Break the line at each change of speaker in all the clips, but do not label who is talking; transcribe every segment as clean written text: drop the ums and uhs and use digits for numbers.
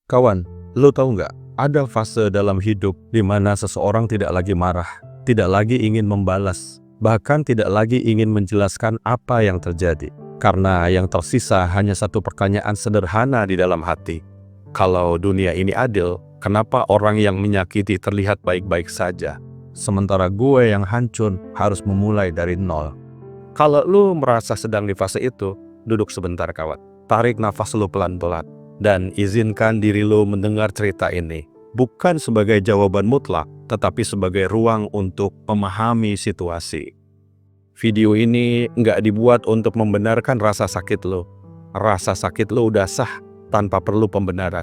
Kawan, lo tahu nggak? Ada fase dalam hidup di mana seseorang tidak lagi marah, tidak lagi ingin membalas, bahkan tidak lagi ingin menjelaskan apa yang terjadi. Karena yang tersisa hanya satu pertanyaan sederhana di dalam hati. Kalau dunia ini adil, kenapa orang yang menyakiti terlihat baik-baik saja? Sementara gue yang hancur harus memulai dari nol. Kalau lo merasa sedang di fase itu, duduk sebentar kawan. Tarik nafas lo pelan-pelan. Dan izinkan diri lo mendengar cerita ini. Bukan sebagai jawaban mutlak, tetapi sebagai ruang untuk memahami situasi. Video ini nggak dibuat untuk membenarkan rasa sakit lo. Rasa sakit lo udah sah tanpa perlu pembenaran.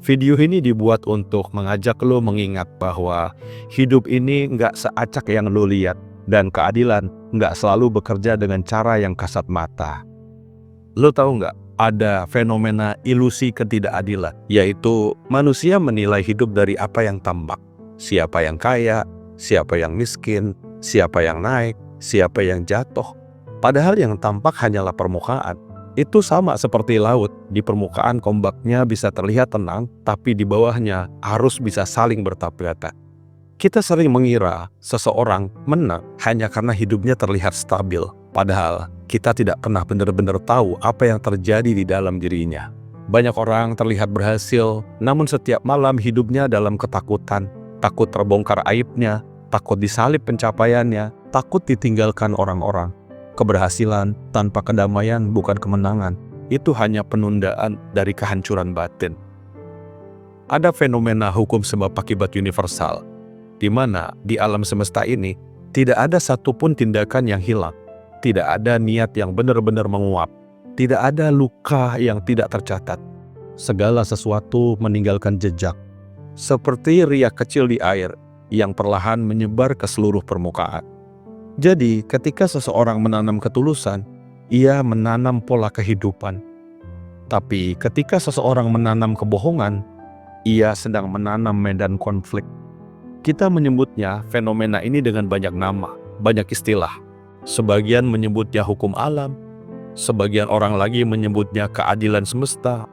Video ini dibuat untuk mengajak lo mengingat bahwa hidup ini nggak seacak yang lo lihat. Dan keadilan nggak selalu bekerja dengan cara yang kasat mata. Lo tahu nggak? Ada fenomena ilusi ketidakadilan, yaitu manusia menilai hidup dari apa yang tampak. Siapa yang kaya, siapa yang miskin, siapa yang naik, siapa yang jatuh. Padahal yang tampak hanyalah permukaan. Itu sama seperti laut, di permukaan ombaknya bisa terlihat tenang, tapi di bawahnya arus bisa saling bertabrakan. Kita sering mengira seseorang menang hanya karena hidupnya terlihat stabil. Padahal kita tidak pernah benar-benar tahu apa yang terjadi di dalam dirinya. Banyak orang terlihat berhasil, namun setiap malam hidupnya dalam ketakutan. Takut terbongkar aibnya, takut disalib pencapaiannya, takut ditinggalkan orang-orang. Keberhasilan tanpa kedamaian bukan kemenangan. Itu hanya penundaan dari kehancuran batin. Ada fenomena hukum sebab akibat universal, di mana di alam semesta ini tidak ada satupun tindakan yang hilang. Tidak ada niat yang benar-benar menguap. Tidak ada luka yang tidak tercatat. Segala sesuatu meninggalkan jejak. Seperti riak kecil di air yang perlahan menyebar ke seluruh permukaan. Jadi, ketika seseorang menanam ketulusan, ia menanam pola kehidupan. Tapi ketika seseorang menanam kebohongan, ia sedang menanam medan konflik. Kita menyebutnya fenomena ini dengan banyak nama, banyak istilah. Sebagian menyebutnya hukum alam, sebagian orang lagi menyebutnya keadilan semesta,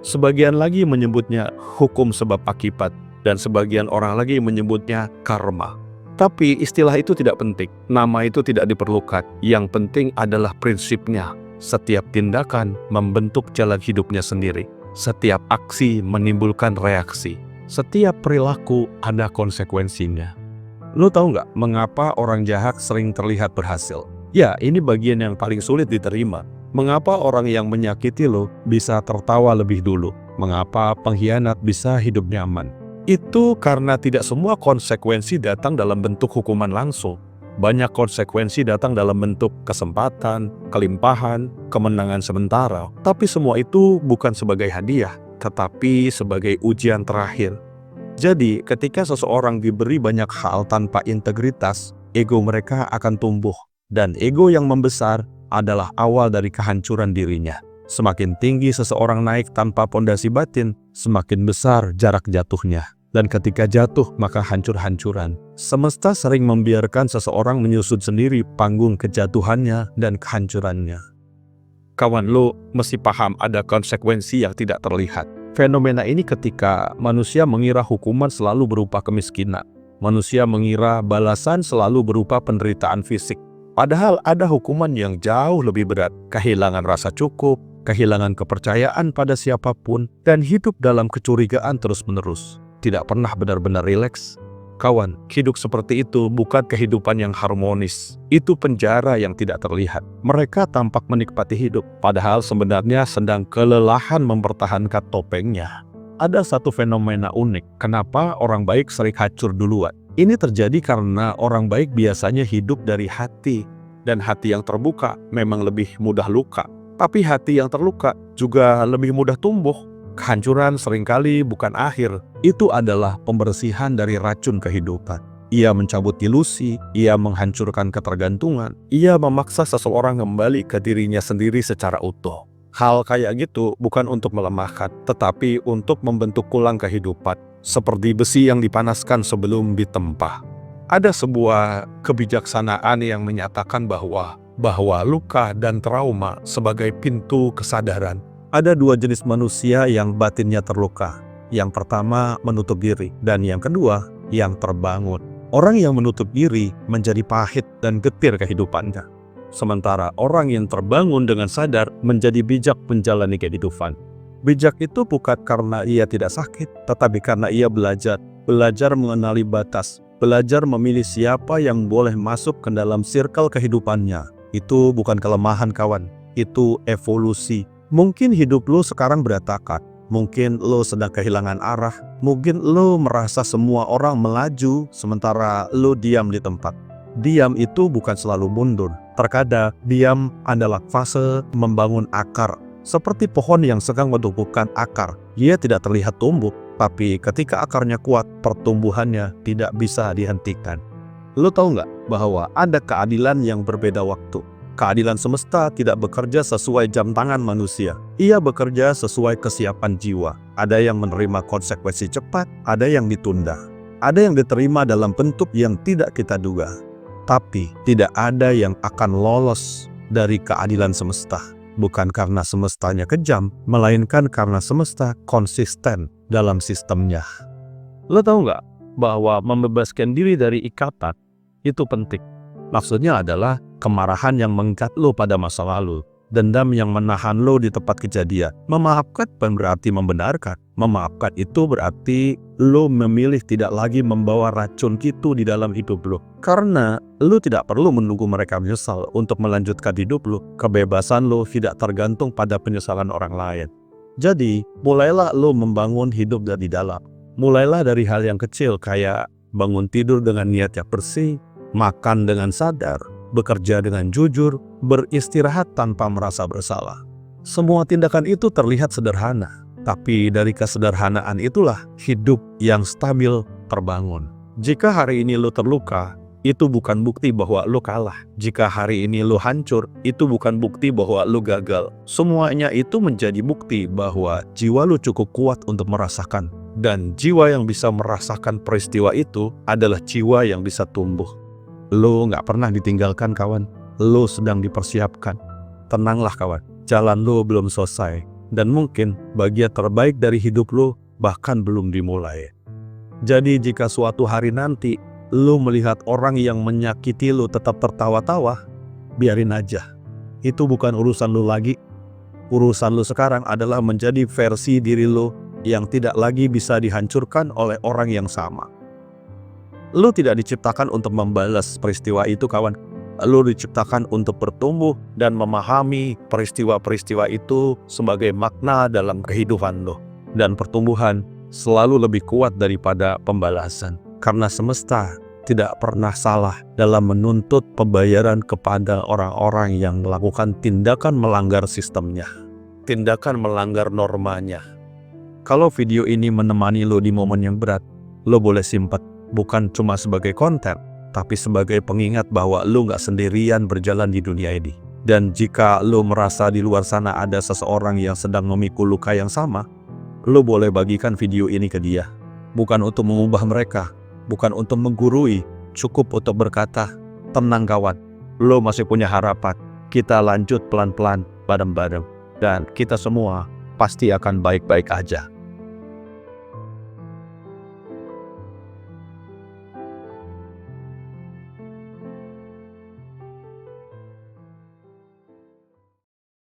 sebagian lagi menyebutnya hukum sebab akibat, dan sebagian orang lagi menyebutnya karma. Tapi istilah itu tidak penting, nama itu tidak diperlukan. Yang penting adalah prinsipnya. Setiap tindakan membentuk jalan hidupnya sendiri. Setiap aksi menimbulkan reaksi. Setiap perilaku ada konsekuensinya. Lo tahu nggak mengapa orang jahat sering terlihat berhasil? Ya, ini bagian yang paling sulit diterima. Mengapa orang yang menyakiti lo bisa tertawa lebih dulu? Mengapa pengkhianat bisa hidup nyaman? Itu karena tidak semua konsekuensi datang dalam bentuk hukuman langsung. Banyak konsekuensi datang dalam bentuk kesempatan, kelimpahan, kemenangan sementara. Tapi semua itu bukan sebagai hadiah, tetapi sebagai ujian terakhir. Jadi, ketika seseorang diberi banyak hal tanpa integritas, ego mereka akan tumbuh. Dan ego yang membesar adalah awal dari kehancuran dirinya. Semakin tinggi seseorang naik tanpa pondasi batin, semakin besar jarak jatuhnya. Dan ketika jatuh, maka hancur-hancuran. Semesta sering membiarkan seseorang menyusut sendiri panggung kejatuhannya dan kehancurannya. Kawan, lo mesti paham ada konsekuensi yang tidak terlihat. Fenomena ini ketika manusia mengira hukuman selalu berupa kemiskinan. Manusia mengira balasan selalu berupa penderitaan fisik. Padahal ada hukuman yang jauh lebih berat. Kehilangan rasa cukup, kehilangan kepercayaan pada siapapun, dan hidup dalam kecurigaan terus-menerus. Tidak pernah benar-benar rileks. Kawan, hidup seperti itu bukan kehidupan yang harmonis. Itu penjara yang tidak terlihat. Mereka tampak menikmati hidup, padahal sebenarnya sedang kelelahan mempertahankan topengnya. Ada satu fenomena unik, kenapa orang baik sering hancur duluan. Ini terjadi karena orang baik biasanya hidup dari hati. Dan hati yang terbuka memang lebih mudah luka. Tapi hati yang terluka juga lebih mudah tumbuh. Kehancuran seringkali bukan akhir, itu adalah pembersihan dari racun kehidupan. Ia mencabut ilusi, ia menghancurkan ketergantungan, ia memaksa seseorang kembali ke dirinya sendiri secara utuh. Hal kayak gitu bukan untuk melemahkan, tetapi untuk membentuk ulang kehidupan, seperti besi yang dipanaskan sebelum ditempa. Ada sebuah kebijaksanaan yang menyatakan bahwa luka dan trauma sebagai pintu kesadaran. Ada dua jenis manusia yang batinnya terluka. Yang pertama, menutup diri. Dan yang kedua, yang terbangun. Orang yang menutup diri menjadi pahit dan getir kehidupannya. Sementara orang yang terbangun dengan sadar menjadi bijak menjalani kehidupan. Bijak itu bukan karena ia tidak sakit, tetapi karena ia belajar mengenali batas, belajar memilih siapa yang boleh masuk ke dalam circle kehidupannya. Itu bukan kelemahan kawan, itu evolusi. Mungkin hidup lo sekarang berantakan, mungkin lo sedang kehilangan arah, mungkin lo merasa semua orang melaju sementara lo diam di tempat. Diam itu bukan selalu mundur, terkadang diam adalah fase membangun akar. Seperti pohon yang sedang menumbuhkan akar, ia tidak terlihat tumbuh, tapi ketika akarnya kuat, pertumbuhannya tidak bisa dihentikan. Lo tahu nggak bahwa ada keadilan yang berbeda waktu? Keadilan semesta tidak bekerja sesuai jam tangan manusia. Ia bekerja sesuai kesiapan jiwa. Ada yang menerima konsekuensi cepat, ada yang ditunda. Ada yang diterima dalam bentuk yang tidak kita duga. Tapi tidak ada yang akan lolos dari keadilan semesta. Bukan karena semestanya kejam, melainkan karena semesta konsisten dalam sistemnya. Lo tahu nggak bahwa membebaskan diri dari ikatan itu penting? Maksudnya adalah kemarahan yang mengikat lo pada masa lalu, dendam yang menahan lo di tempat kejadian. Memaafkan bukan berarti membenarkan. Memaafkan itu berarti lo memilih tidak lagi membawa racun itu di dalam hidup lo. Karena lo tidak perlu menunggu mereka menyesal untuk melanjutkan hidup lo. Kebebasan lo tidak tergantung pada penyesalan orang lain. Jadi, mulailah lo membangun hidup dari dalam. Mulailah dari hal yang kecil kayak bangun tidur dengan niat yang bersih, makan dengan sadar, bekerja dengan jujur, beristirahat tanpa merasa bersalah. Semua tindakan itu terlihat sederhana. Tapi dari kesederhanaan itulah hidup yang stabil terbangun. Jika hari ini lo terluka, itu bukan bukti bahwa lo kalah. Jika hari ini lo hancur, itu bukan bukti bahwa lo gagal. Semuanya itu menjadi bukti bahwa jiwa lo cukup kuat untuk merasakan. Dan jiwa yang bisa merasakan peristiwa itu adalah jiwa yang bisa tumbuh. Lo gak pernah ditinggalkan kawan. Lo sedang dipersiapkan. Tenanglah kawan, jalan lo belum selesai. Dan mungkin bagian terbaik dari hidup lo bahkan belum dimulai. Jadi jika suatu hari nanti lo melihat orang yang menyakiti lo tetap tertawa-tawa, biarin aja. Itu bukan urusan lo lagi. Urusan lo sekarang adalah menjadi versi diri lo yang tidak lagi bisa dihancurkan oleh orang yang sama. Lo tidak diciptakan untuk membalas peristiwa itu kawan. Lo diciptakan untuk bertumbuh dan memahami peristiwa-peristiwa itu sebagai makna dalam kehidupan lo. Dan pertumbuhan selalu lebih kuat daripada pembalasan. Karena semesta tidak pernah salah dalam menuntut pembayaran kepada orang-orang yang melakukan tindakan melanggar sistemnya. Tindakan melanggar normanya. Kalau video ini menemani lo di momen yang berat, lo boleh simpan. Bukan cuma sebagai konten, tapi sebagai pengingat bahwa lo gak sendirian berjalan di dunia ini. Dan jika lo merasa di luar sana ada seseorang yang sedang memikul luka yang sama, lo boleh bagikan video ini ke dia. Bukan untuk mengubah mereka, bukan untuk menggurui, cukup untuk berkata, tenang kawan, lo masih punya harapan. Kita lanjut pelan-pelan, bareng-bareng. Dan kita semua pasti akan baik-baik aja.